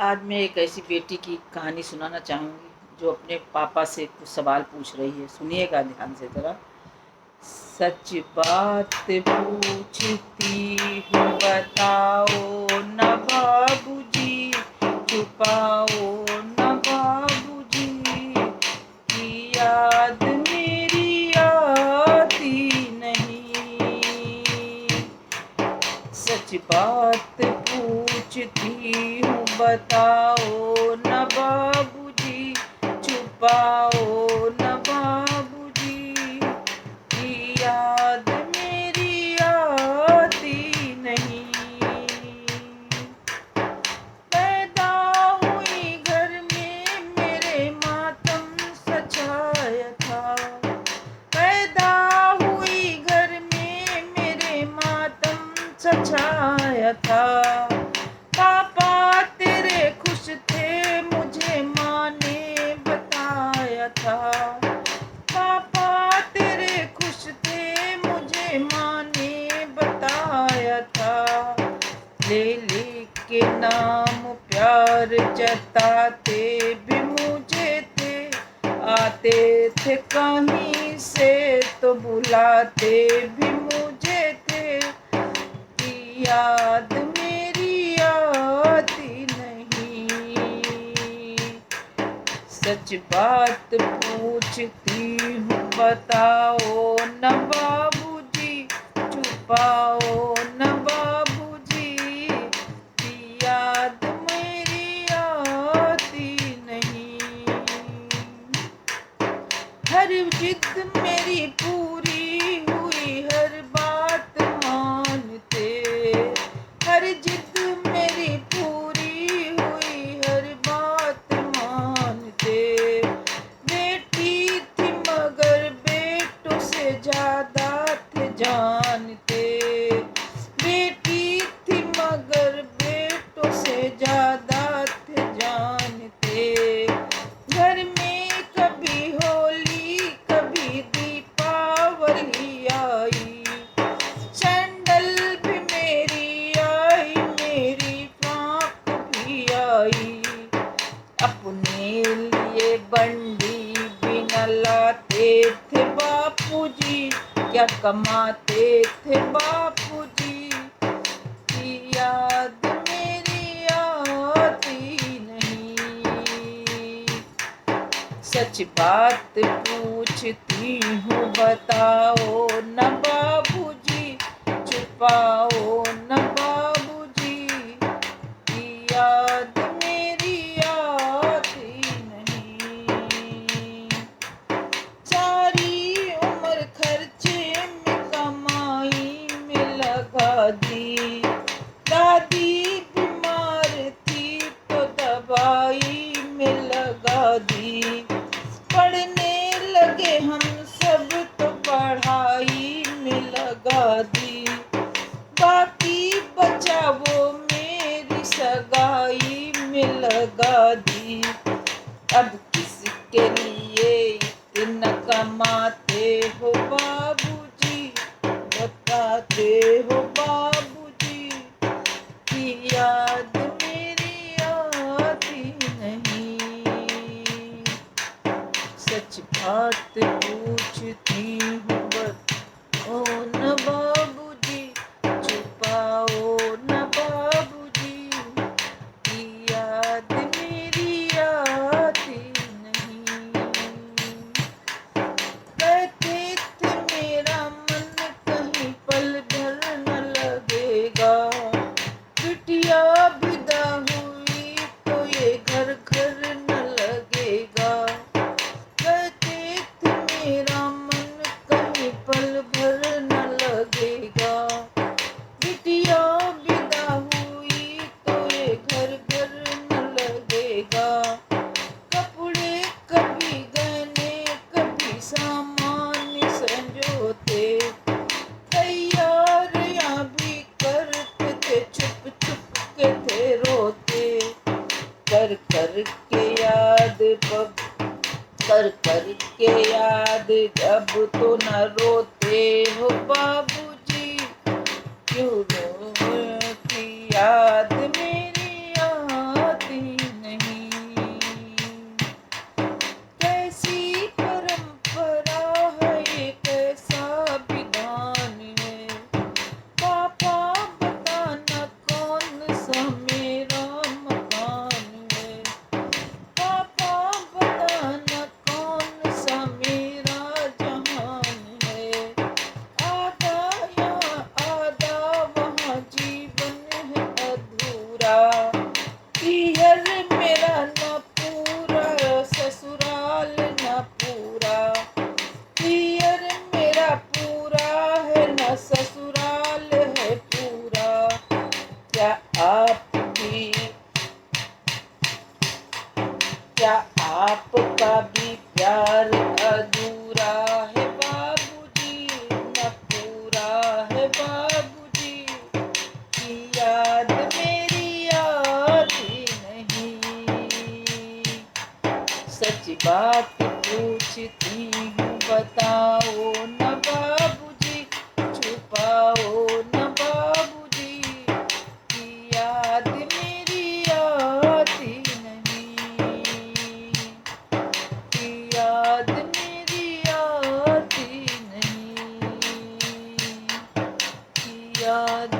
आज मैं एक ऐसी बेटी की कहानी सुनाना चाहूँगी जो अपने पापा से कुछ सवाल पूछ रही है। सुनिएगा ध्यान से ज़रा। सच बात पूछती हूँ बताओ न बाबूजी, छुपाओ न बाबूजी, की याद मेरी आती नहीं। सच बात पूछती हूँ बताओ न बाबूजी, छुपाओ न बाबूजी, की याद मेरी आती नहीं। पैदा हुई घर में मेरे मातम सछाया था। पैदा हुई घर में मेरे मातम सछाया था। पापा तेरे खुश थे मुझे माँ ने बताया था। पापा तेरे खुश थे मुझे माँ ने बताया था। ले के नाम प्यार जताते भी मुझे थे। आते थे कहीं से तो बुलाते भी मुझे थे। की याद मेरी आती नहीं। सच बात पूछती हूँ बताओ न बाबूजी, छुपाओ न बाबूजी, की याद मेरी आती नहीं। हर जिद मेरी पूरी हुई हर बात मानते। हर जिद मेरी पूरी हुई हर बात मानते। बेटी थी मगर बेटों से ज्यादा थे जानते। बेटी थी मगर बेटों से ज्यादा थे जानते। घर में कभी होली कभी दीपावली आई। सैंडल भी मेरी आई, मेरी फ्रॉक भी आई। अपने लिए बंडी भी न लाते थे बापूजी, क्या कमाते थे बापूजी, की याद मेरी आती नहीं। सच बात पूछती हूँ बताओ न बाबूजी, छुपाओ न बाबूजी, की याद मेरी आती नहीं। सारी उम्र खर्चे में कमाई में लगा दी। दादी बीमार थी तो दवाई में लगा दी। पढ़ने लगे हम सब तो पढ़ाई में लगा दी। बाकी बचा वो मेरी सगाई में लगा दी। अब किसके लिए इतना कमाते हो बाबूजी, बताते हो बाबूजी, की याद मेरी आती नहीं। सच बात पूछती हूँ बताओ न बाबूजी, छुपाओ न बाबूजी, की याद मेरी आती नहीं। कहते थे मेरा मन कहीं पल भर न लगेगा। बिटिया विदा हुई तो ये घर घर न लगेगा। कहते थे मेरा मन कहीं पल भर न लगेगा। बिटिया विदा हुई तो ये घर घर न लगेगा। कपड़े कभी गहने कभी सामान संजोते। तैयारियां भी करते थे छुप छुप के थे रोते। कर कर के याद कर कर के याद जब तो न रोते हो बाबूजी, क्यों रोती याद मेरी आती क्या आपकी, क्या आपका भी प्यार अधूरा है बाबूजी, न पूरा है बाबूजी, की याद मेरी आती नहीं। सच बात पूछती हूँ बताओ न बाबूजी, छुपाओ न बाबूजी, की याद मेरी आती नहीं, की याद मेरी आती नहीं, की याद